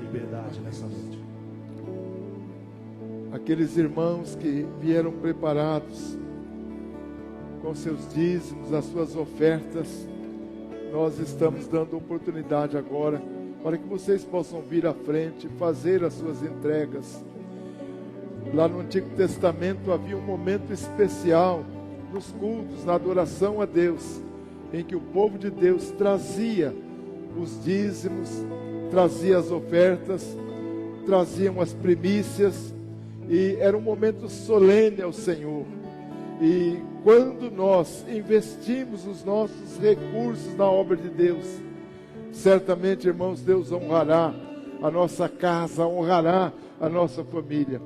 liberdade nessa noite. Aqueles irmãos que vieram preparados com seus dízimos, as suas ofertas, nós estamos dando oportunidade agora para que vocês possam vir à frente, fazer as suas entregas. Lá no Antigo Testamento havia um momento especial nos cultos, na adoração a Deus, em que o povo de Deus trazia os dízimos, trazia as ofertas, traziam as primícias, e era um momento solene ao Senhor. E quando nós investimos os nossos recursos na obra de Deus, certamente, irmãos, Deus honrará a nossa casa, honrará a nossa família.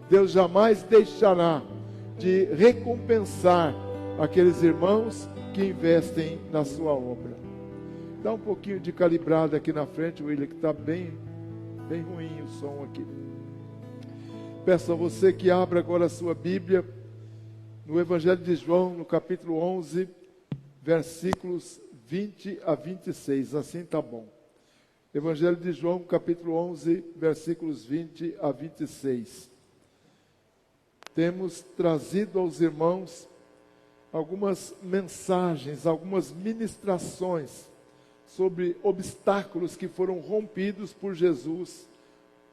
Deus jamais deixará de recompensar aqueles irmãos que investem na sua obra. Dá um pouquinho de calibrada aqui na frente, William, que está bem ruim o som aqui. Peço a você que abra agora a sua Bíblia no Evangelho de João, no capítulo 11, versículos 20 a 26. Assim está bom. Evangelho de João, capítulo 11, versículos 20 a 26. Temos trazido aos irmãos algumas mensagens, algumas ministrações sobre obstáculos que foram rompidos por Jesus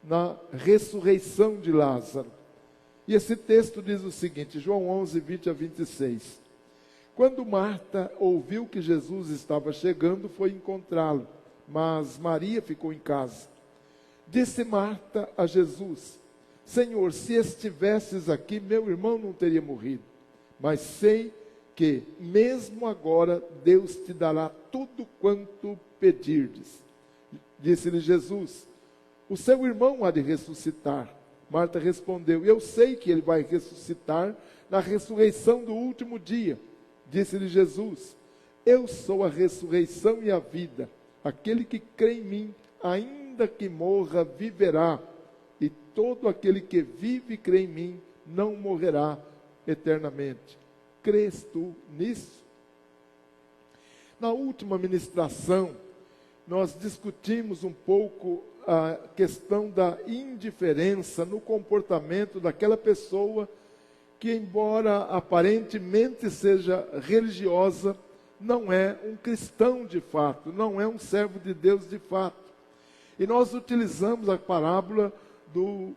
na ressurreição de Lázaro. E esse texto diz o seguinte, João 11, 20 a 26. Quando Marta ouviu que Jesus estava chegando, foi encontrá-lo, mas Maria ficou em casa. Disse Marta a Jesus, Senhor, se estivesses aqui, meu irmão não teria morrido. Mas sei que, mesmo agora, Deus te dará tudo quanto pedirdes. Disse-lhe Jesus, o seu irmão há de ressuscitar. Marta respondeu, eu sei que ele vai ressuscitar na ressurreição do último dia. Disse-lhe Jesus, eu sou a ressurreição e a vida. Aquele que crê em mim, ainda que morra, viverá. E todo aquele que vive e crê em mim, não morrerá eternamente. Crês tu nisso? Na última ministração, nós discutimos um pouco a questão da indiferença no comportamento daquela pessoa que, embora aparentemente seja religiosa, não é um cristão de fato, não é um servo de Deus de fato. E nós utilizamos a parábola do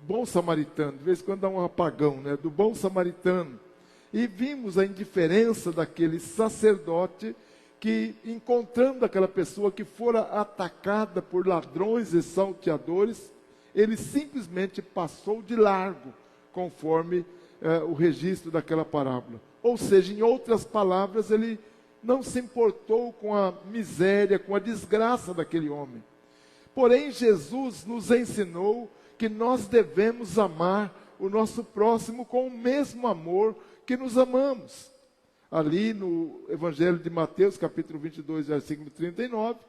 bom samaritano. De vez em quando dá um apagão, né? Do bom samaritano. E vimos a indiferença daquele sacerdote que, encontrando aquela pessoa que fora atacada por ladrões e salteadores, ele simplesmente passou de largo, conforme o registro daquela parábola. Ou seja, em outras palavras, ele não se importou com a miséria, com a desgraça daquele homem. Porém, Jesus nos ensinou que nós devemos amar o nosso próximo com o mesmo amor que nos amamos. Ali no Evangelho de Mateus, capítulo 22, versículo 39,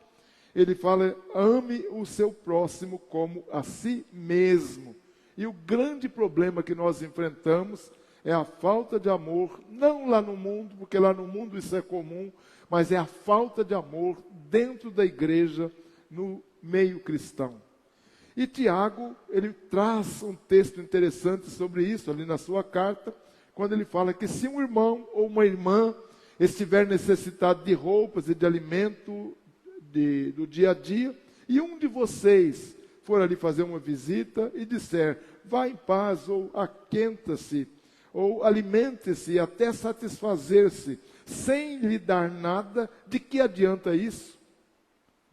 ele fala, ame o seu próximo como a si mesmo. E o grande problema que nós enfrentamos é a falta de amor, não lá no mundo, porque lá no mundo isso é comum, mas é a falta de amor dentro da igreja, no meio cristão. E Tiago, ele traz um texto interessante sobre isso, ali na sua carta, quando ele fala que se um irmão ou uma irmã estiver necessitado de roupas e de alimento do dia a dia, e um de vocês for ali fazer uma visita e disser, vá em paz, ou aquenta-se, ou alimente-se até satisfazer-se, sem lhe dar nada, de que adianta isso?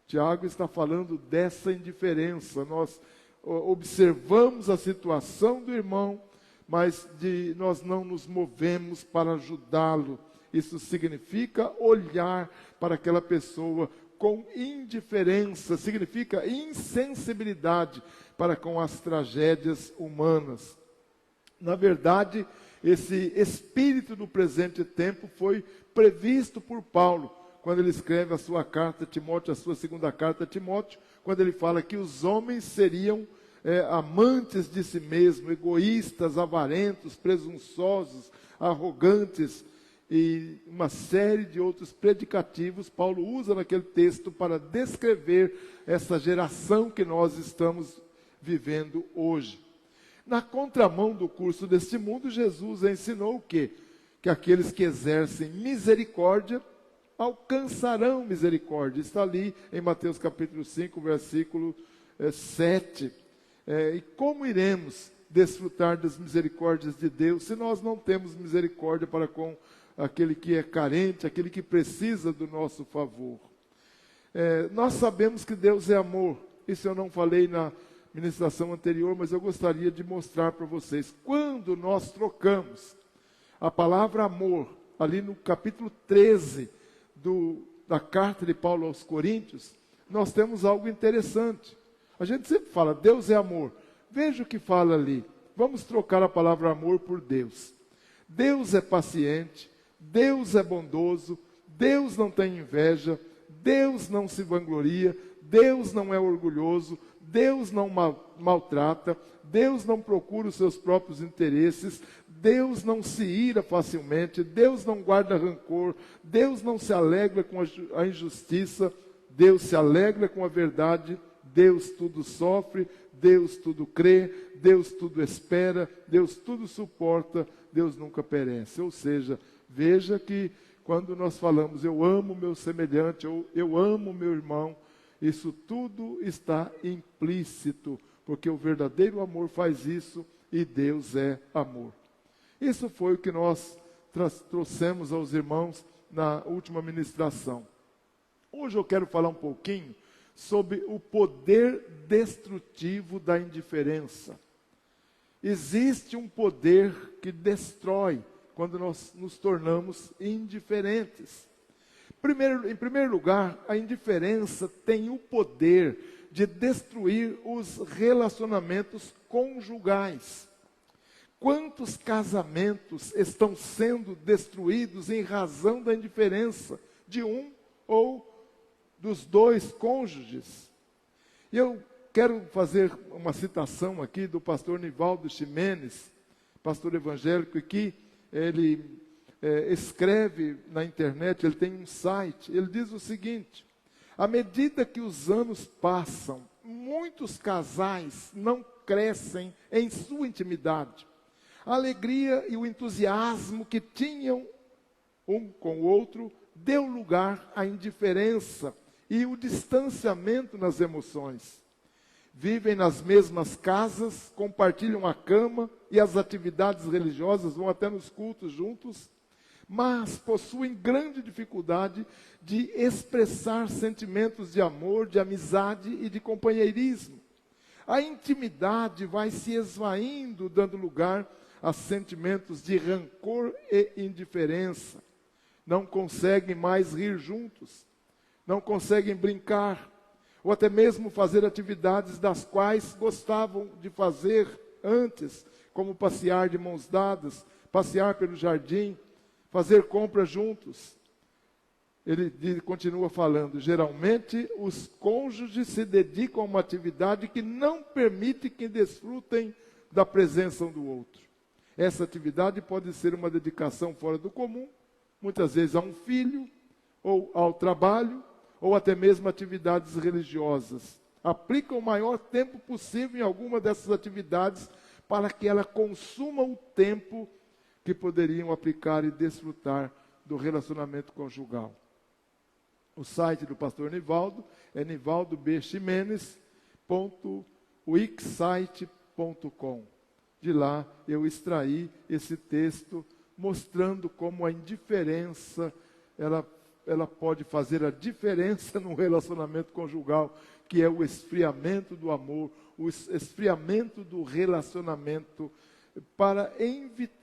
Tiago está falando dessa indiferença. Nós observamos a situação do irmão, mas nós não nos movemos para ajudá-lo. Isso significa olhar para aquela pessoa com indiferença, significa insensibilidade para com as tragédias humanas. Na verdade, esse espírito do presente tempo foi previsto por Paulo, quando ele escreve a sua carta a Timóteo, a sua segunda carta a Timóteo, quando ele fala que os homens seriam amantes de si mesmos, egoístas, avarentos, presunçosos, arrogantes. e uma série de outros predicativos Paulo usa naquele texto para descrever essa geração que nós estamos vivendo hoje. Na contramão do curso deste mundo, Jesus ensinou o quê? Que aqueles que exercem misericórdia alcançarão misericórdia. Está ali em Mateus capítulo 5, versículo 7. E como iremos desfrutar das misericórdias de Deus se nós não temos misericórdia para com aquele que é carente, aquele que precisa do nosso favor? Nós sabemos que Deus é amor. Isso eu não falei na ministração anterior, mas eu gostaria de mostrar para vocês. Quando nós trocamos a palavra amor, ali no capítulo 13 da carta de Paulo aos Coríntios, nós temos algo interessante. A gente sempre fala, Deus é amor. Veja o que fala ali. Vamos trocar a palavra amor por Deus. Deus é paciente, Deus é bondoso, Deus não tem inveja, Deus não se vangloria, Deus não é orgulhoso, Deus não maltrata, Deus não procura os seus próprios interesses, Deus não se ira facilmente, Deus não guarda rancor, Deus não se alegra com a injustiça, Deus se alegra com a verdade, Deus tudo sofre, Deus tudo crê, Deus tudo espera, Deus tudo suporta, Deus nunca perece. Ou seja, veja que quando nós falamos eu amo meu semelhante, ou eu amo meu irmão, isso tudo está implícito, porque o verdadeiro amor faz isso e Deus é amor. Isso foi o que nós trouxemos aos irmãos na última ministração. Hoje eu quero falar um pouquinho sobre o poder destrutivo da indiferença. Existe um poder que destrói quando nós nos tornamos indiferentes. Em primeiro lugar, a indiferença tem o poder de destruir os relacionamentos conjugais. Quantos casamentos estão sendo destruídos em razão da indiferença de um ou dos dois cônjuges? E eu quero fazer uma citação aqui do pastor Nivaldo Ximenes, pastor evangélico, que ele escreve na internet, ele tem um site, ele diz o seguinte: à medida que os anos passam, muitos casais não crescem em sua intimidade. A alegria e o entusiasmo que tinham um com o outro deu lugar à indiferença e o distanciamento nas emoções. Vivem nas mesmas casas, compartilham a cama e as atividades religiosas, vão até nos cultos juntos, mas possuem grande dificuldade de expressar sentimentos de amor, de amizade e de companheirismo. A intimidade vai se esvaindo, dando lugar a sentimentos de rancor e indiferença. Não conseguem mais rir juntos, não conseguem brincar, ou até mesmo fazer atividades das quais gostavam de fazer antes, como passear de mãos dadas, passear pelo jardim, fazer compras juntos. Ele continua falando, geralmente os cônjuges se dedicam a uma atividade que não permite que desfrutem da presença um do outro. Essa atividade pode ser uma dedicação fora do comum, muitas vezes a um filho, ou ao trabalho, ou até mesmo atividades religiosas. Aplicam o maior tempo possível em alguma dessas atividades para que ela consuma o tempo que poderiam aplicar e desfrutar do relacionamento conjugal. O site do pastor Nivaldo é nivaldobximenes.wixsite.com. De lá eu extraí esse texto mostrando como a indiferença ela pode fazer a diferença no relacionamento conjugal, que é o esfriamento do amor, o esfriamento do relacionamento, para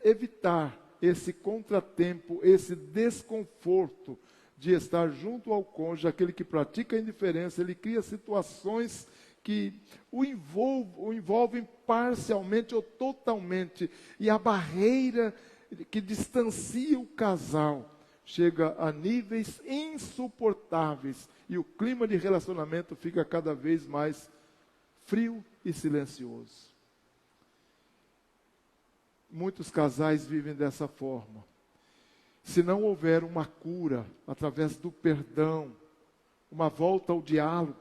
evitar esse contratempo, esse desconforto de estar junto ao cônjuge. Aquele que pratica a indiferença, ele cria situações que o envolvem parcialmente ou totalmente, e a barreira que distancia o casal chega a níveis insuportáveis, e o clima de relacionamento fica cada vez mais frio e silencioso. Muitos casais vivem dessa forma. se não houver uma cura através do perdão, uma volta ao diálogo,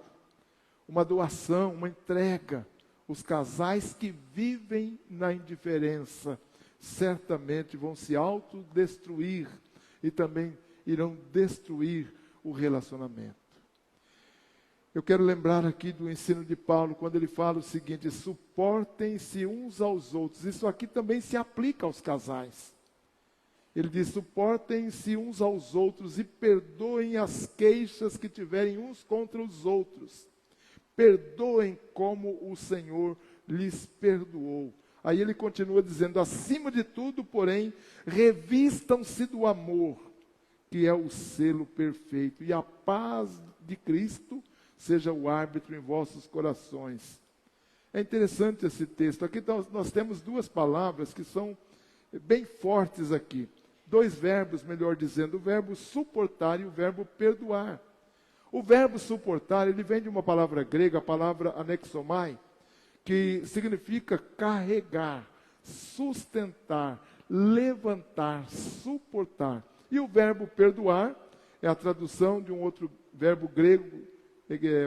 uma doação, uma entrega, os casais que vivem na indiferença certamente vão se autodestruir e também irão destruir o relacionamento. Eu quero lembrar aqui do ensino de Paulo, quando ele fala o seguinte: suportem-se uns aos outros. Isso aqui também se aplica aos casais. Ele diz: suportem-se uns aos outros e perdoem as queixas que tiverem uns contra os outros. Perdoem como o Senhor lhes perdoou. Aí ele continua dizendo: acima de tudo, porém, revistam-se do amor, que é o selo perfeito, e a paz de Cristo seja o árbitro em vossos corações. É interessante esse texto. Aqui nós temos duas palavras que são bem fortes aqui. Dois verbos, melhor dizendo, o verbo suportar e o verbo perdoar. O verbo suportar, ele vem de uma palavra grega, a palavra anexomai, que significa carregar, sustentar, levantar, suportar. E o verbo perdoar é a tradução de um outro verbo grego,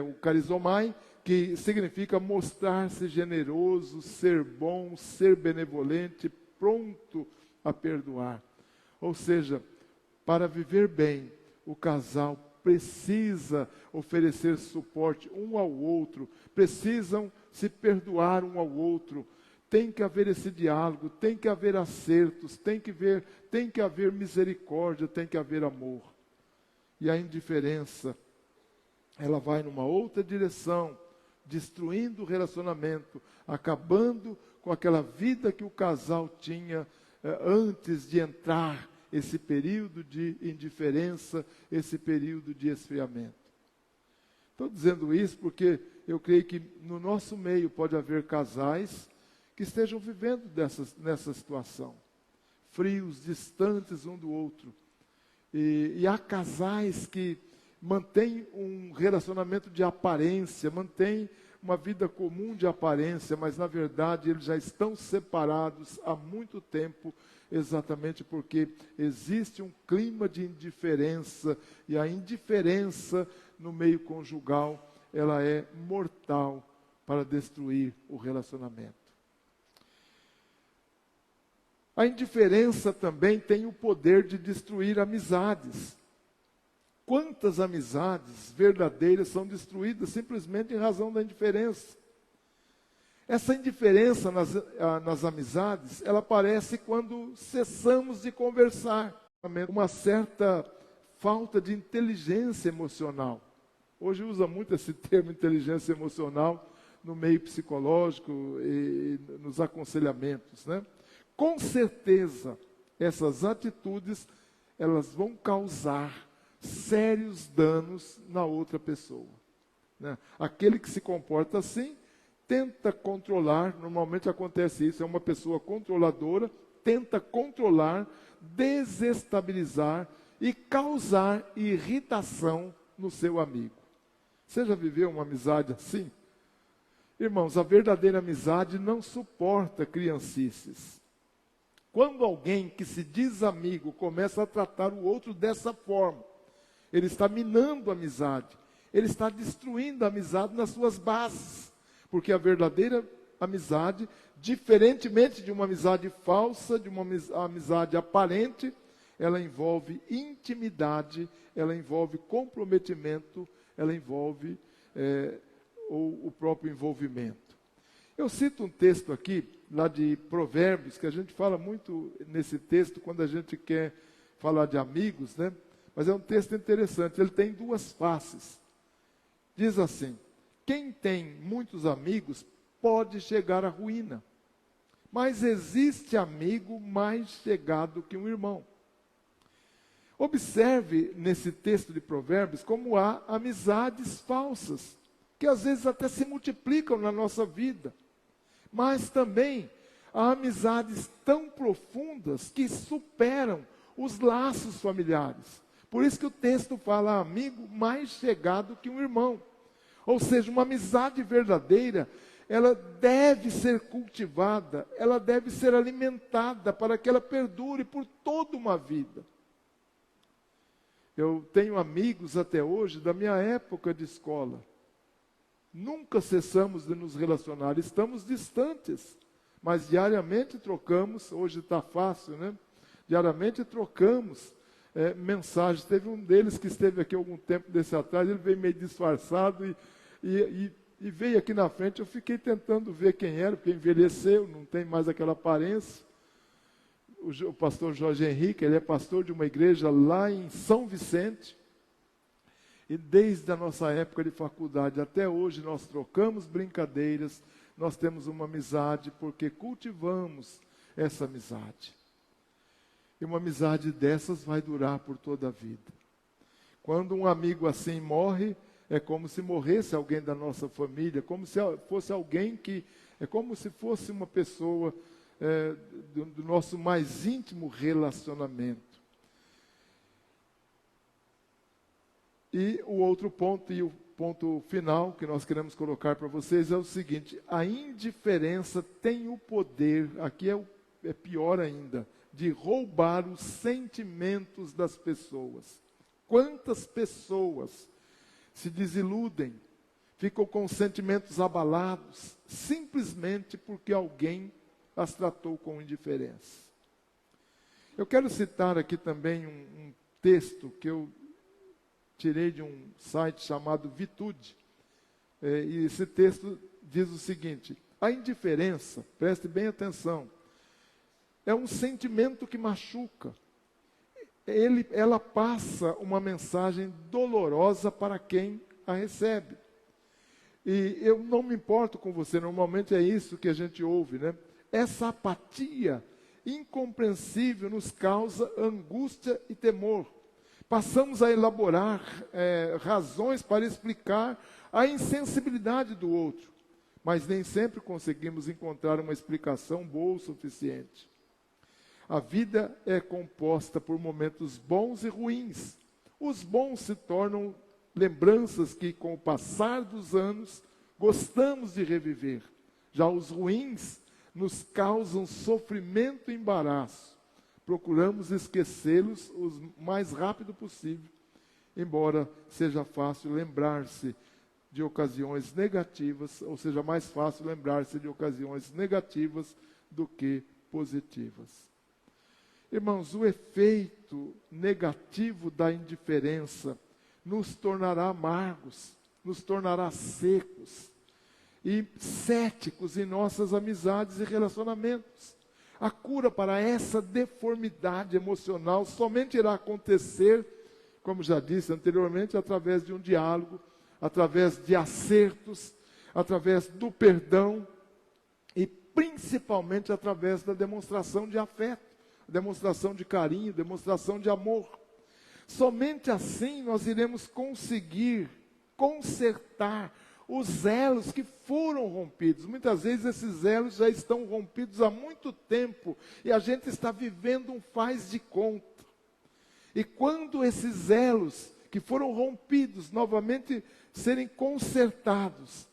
o carizomai, que significa mostrar-se generoso, ser bom, ser benevolente, pronto a perdoar. Ou seja, para viver bem, o casal precisa oferecer suporte um ao outro, precisam se perdoar um ao outro. Tem que haver esse diálogo, tem que haver acertos, tem que haver misericórdia, tem que haver amor. E a indiferença, ela vai numa outra direção, destruindo o relacionamento, acabando com aquela vida que o casal tinha antes de entrar esse período de indiferença, esse período de esfriamento. Estou dizendo isso porque eu creio que no nosso meio pode haver casais que estejam vivendo nessa situação, frios, distantes um do outro. E há casais que mantêm um relacionamento de aparência, mantêm uma vida comum de aparência, mas na verdade eles já estão separados há muito tempo, exatamente porque existe um clima de indiferença, e a indiferença no meio conjugal, ela é mortal para destruir o relacionamento. A indiferença também tem o poder de destruir amizades. Quantas amizades verdadeiras são destruídas simplesmente em razão da indiferença? Essa indiferença nas amizades, ela aparece quando cessamos de conversar. Uma certa falta de inteligência emocional. Hoje usa muito esse termo inteligência emocional no meio psicológico e nos aconselhamentos, né? Com certeza, essas atitudes, elas vão causar sérios danos na outra pessoa, né? Aquele que se comporta assim, tenta controlar, normalmente acontece isso, é uma pessoa controladora, tenta controlar, desestabilizar e causar irritação no seu amigo. Você já viveu uma amizade assim? Irmãos, a verdadeira amizade não suporta criancices. Quando alguém que se diz amigo começa a tratar o outro dessa forma, ele está minando a amizade, ele está destruindo a amizade nas suas bases. Porque a verdadeira amizade, diferentemente de uma amizade falsa, de uma amizade aparente, ela envolve intimidade, ela envolve comprometimento, ela envolve o próprio envolvimento. Eu cito um texto aqui, lá de Provérbios, que a gente fala muito nesse texto quando a gente quer falar de amigos, né? Mas é um texto interessante, ele tem duas faces. Diz assim: quem tem muitos amigos pode chegar à ruína, mas existe amigo mais chegado que um irmão. Observe nesse texto de Provérbios como há amizades falsas, que às vezes até se multiplicam na nossa vida. Mas também há amizades tão profundas que superam os laços familiares. Por isso que o texto fala amigo mais chegado que um irmão. Ou seja, uma amizade verdadeira, ela deve ser cultivada, ela deve ser alimentada para que ela perdure por toda uma vida. Eu tenho amigos até hoje da minha época de escola. Nunca cessamos de nos relacionar, estamos distantes, mas diariamente trocamos, hoje está fácil, né? Diariamente trocamos mensagens. Teve um deles que esteve aqui algum tempo desse atrás, ele veio meio disfarçado e veio aqui na frente. Eu fiquei tentando ver quem era, porque envelheceu, não tem mais aquela aparência. O pastor Jorge Henrique, ele é pastor de uma igreja lá em São Vicente. E desde a nossa época de faculdade até hoje nós trocamos brincadeiras, nós temos uma amizade porque cultivamos essa amizade. E uma amizade dessas vai durar por toda a vida. Quando um amigo assim morre, é como se morresse alguém da nossa família, como se fosse alguém que, é como se fosse uma pessoa do nosso mais íntimo relacionamento. E o outro ponto, e o ponto final que nós queremos colocar para vocês é o seguinte: a indiferença tem o poder, aqui é pior ainda, de roubar os sentimentos das pessoas. Quantas pessoas se desiludem, ficam com sentimentos abalados, simplesmente porque alguém as tratou com indiferença. Eu quero citar aqui também um texto que eu tirei de um site chamado Vitude. E esse texto diz o seguinte: a indiferença, preste bem atenção, é um sentimento que machuca. Ela passa uma mensagem dolorosa para quem a recebe. E eu não me importo com você, normalmente é isso que a gente ouve, né? Essa apatia incompreensível nos causa angústia e temor. Passamos a elaborar razões para explicar a insensibilidade do outro, mas nem sempre conseguimos encontrar uma explicação boa o suficiente. A vida é composta por momentos bons e ruins. Os bons se tornam lembranças que, com o passar dos anos, gostamos de reviver. Já os ruins nos causam sofrimento e embaraço. Procuramos esquecê-los o mais rápido possível, embora seja fácil lembrar-se de ocasiões negativas, ou seja, mais fácil lembrar-se de ocasiões negativas do que positivas. Irmãos, o efeito negativo da indiferença nos tornará amargos, nos tornará secos e céticos em nossas amizades e relacionamentos. A cura para essa deformidade emocional somente irá acontecer, como já disse anteriormente, através de um diálogo, através de acertos, através do perdão e principalmente através da demonstração de afeto, demonstração de carinho, demonstração de amor. Somente assim nós iremos conseguir consertar os elos que foram rompidos. Muitas vezes esses elos já estão rompidos há muito tempo e a gente está vivendo um faz de conta. E quando esses elos que foram rompidos novamente serem consertados,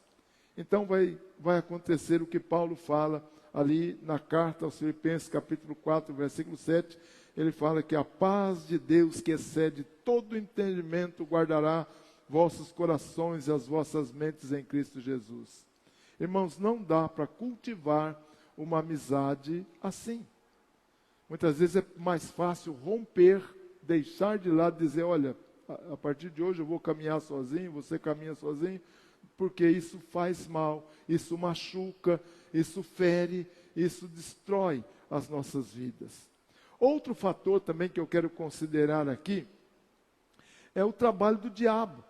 então vai acontecer o que Paulo fala ali na carta aos Filipenses, capítulo 4, versículo 7, ele fala que a paz de Deus, que excede todo entendimento, guardará vossos corações e as vossas mentes em Cristo Jesus. Irmãos, não dá para cultivar uma amizade assim. Muitas vezes é mais fácil romper, deixar de lado, dizer, olha, a partir de hoje eu vou caminhar sozinho, você caminha sozinho, porque isso faz mal, isso machuca, isso fere, isso destrói as nossas vidas. Outro fator também que eu quero considerar aqui é o trabalho do diabo.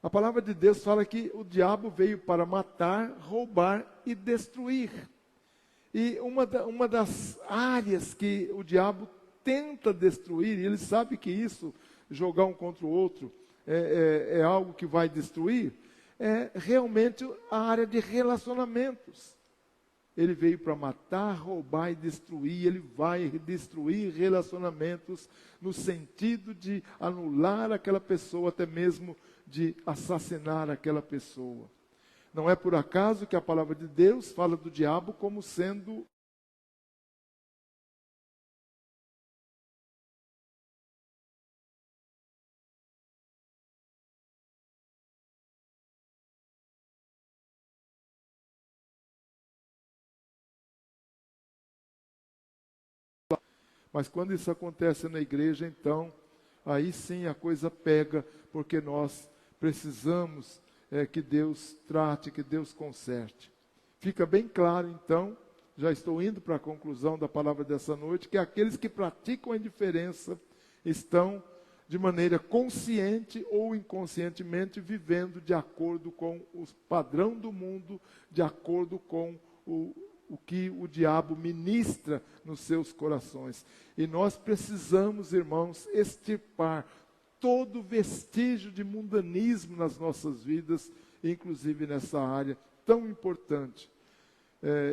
A palavra de Deus fala que o diabo veio para matar, roubar e destruir. E uma das áreas que o diabo tenta destruir, e ele sabe que isso, jogar um contra o outro, é algo que vai destruir, é realmente a área de relacionamentos. Ele veio para matar, roubar e destruir. Ele vai destruir relacionamentos no sentido de anular aquela pessoa, até mesmo de assassinar aquela pessoa. Não é por acaso que a palavra de Deus fala do diabo como sendo Mas quando isso acontece na igreja, então, aí sim a coisa pega, porque nós precisamos que Deus trate, que Deus conserte. Fica bem claro, então, já estou indo para a conclusão da palavra dessa noite, que aqueles que praticam a indiferença estão, de maneira consciente ou inconscientemente, vivendo de acordo com o padrão do mundo, de acordo com o que o diabo ministra nos seus corações. E nós precisamos, irmãos, extirpar todo vestígio de mundanismo nas nossas vidas, inclusive nessa área tão importante.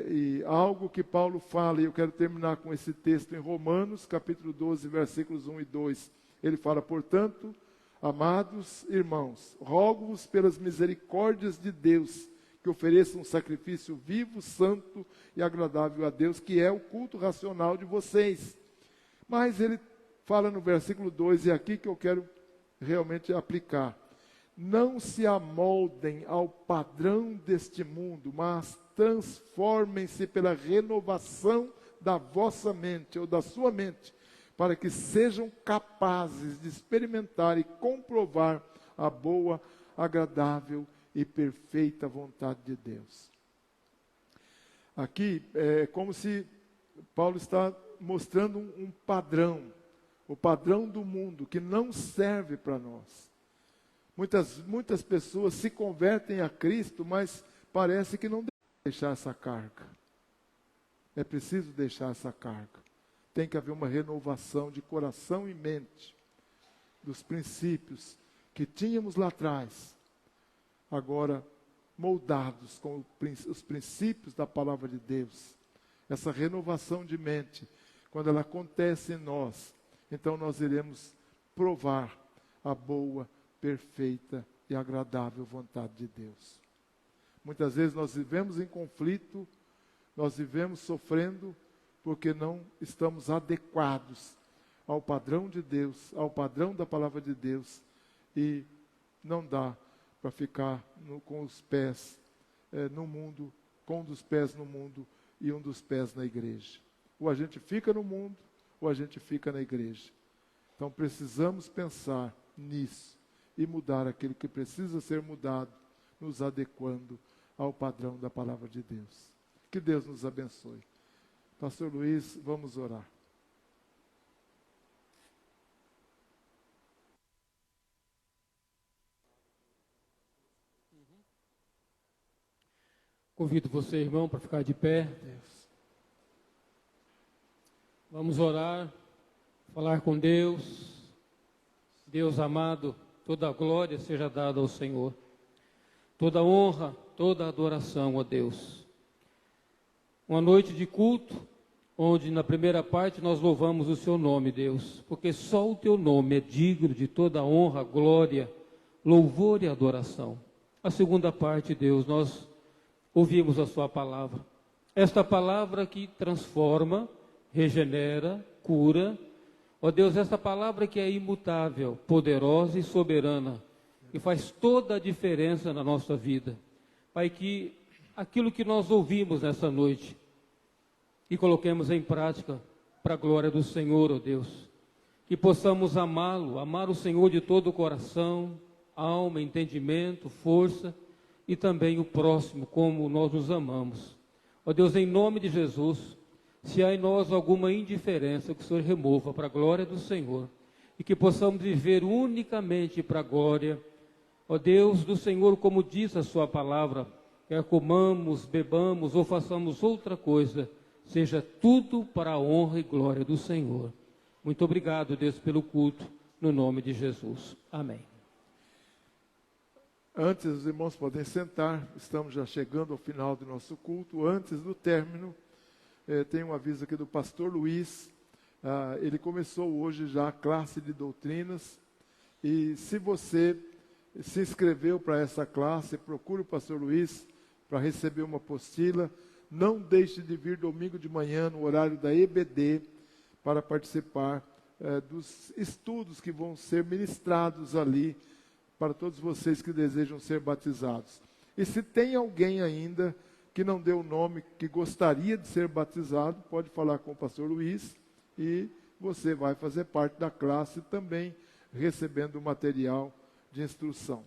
E algo que Paulo fala, e eu quero terminar com esse texto em Romanos, capítulo 12, versículos 1 e 2. Ele fala, portanto, amados irmãos, rogo-vos pelas misericórdias de Deus, que ofereçam um sacrifício vivo, santo e agradável a Deus, que é o culto racional de vocês. Mas ele fala no versículo 2, e é aqui que eu quero realmente aplicar. Não se amoldem ao padrão deste mundo, mas transformem-se pela renovação da vossa mente, ou da sua mente, para que sejam capazes de experimentar e comprovar a boa, agradável e perfeita vontade de Deus. Aqui é como se Paulo está mostrando um padrão, o padrão do mundo, que não serve para nós. Muitas pessoas se convertem a Cristo, mas parece que não devem deixar essa carga. É preciso deixar essa carga. Tem que haver uma renovação de coração e mente dos princípios que tínhamos lá atrás, agora moldados com os princípios da palavra de Deus. Essa renovação de mente, quando ela acontece em nós, então nós iremos provar a boa, perfeita e agradável vontade de Deus. Muitas vezes nós vivemos em conflito, nós vivemos sofrendo, porque não estamos adequados ao padrão de Deus, ao padrão da palavra de Deus, e não dá para ficar com os pés no mundo, com um dos pés no mundo e um dos pés na igreja. Ou a gente fica no mundo, ou a gente fica na igreja. Então precisamos pensar nisso e mudar aquilo que precisa ser mudado, nos adequando ao padrão da palavra de Deus. Que Deus nos abençoe. Pastor Luiz, vamos orar. Convido você, irmão, para ficar de pé. Deus. Vamos orar, falar com Deus. Deus amado, toda a glória seja dada ao Senhor. Toda honra, toda adoração a Deus. Uma noite de culto, onde na primeira parte nós louvamos o Seu nome, Deus, porque só o Teu nome é digno de toda honra, glória, louvor e adoração. A segunda parte, Deus, nós ouvimos a Sua palavra. Esta palavra que transforma, regenera, cura. Ó Deus, esta palavra que é imutável, poderosa e soberana, que faz toda a diferença na nossa vida. Pai, que aquilo que nós ouvimos nessa noite e coloquemos em prática para a glória do Senhor, ó Deus. Que possamos amá-lo, amar o Senhor de todo o coração, alma, entendimento, força e também o próximo como nós nos amamos. Ó Deus, em nome de Jesus, se há em nós alguma indiferença, que o Senhor remova para a glória do Senhor e que possamos viver unicamente para a glória, ó Deus, do Senhor, como diz a Sua palavra. Quer comamos, bebamos ou façamos outra coisa, seja tudo para a honra e glória do Senhor. Muito obrigado, Deus, pelo culto, no nome de Jesus. Amém. Antes, os irmãos podem sentar, estamos já chegando ao final do nosso culto. Antes do término, tem um aviso aqui do pastor Luiz. Ele começou hoje já a classe de doutrinas, e se você se inscreveu para essa classe, procure o pastor Luiz para receber uma apostila. Não deixe de vir domingo de manhã, no horário da EBD, para participar dos estudos que vão ser ministrados ali, para todos vocês que desejam ser batizados. E se tem alguém ainda que não deu o nome, que gostaria de ser batizado, pode falar com o pastor Luiz, e você vai fazer parte da classe também, recebendo o material de instrução.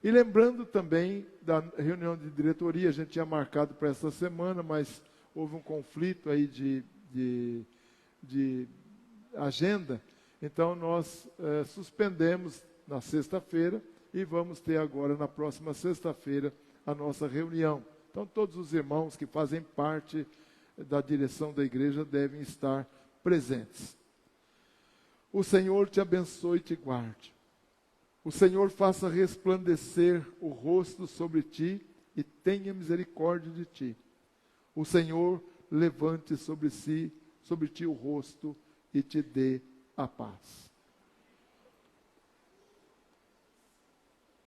E lembrando também da reunião de diretoria, a gente tinha marcado para essa semana, mas houve um conflito aí de agenda, então nós suspendemos na sexta-feira e vamos ter agora na próxima sexta-feira a nossa reunião. Então todos os irmãos que fazem parte da direção da igreja devem estar presentes. O Senhor te abençoe e te guarde. O Senhor faça resplandecer o rosto sobre ti e tenha misericórdia de ti. O Senhor levante sobre ti o rosto e te dê a paz.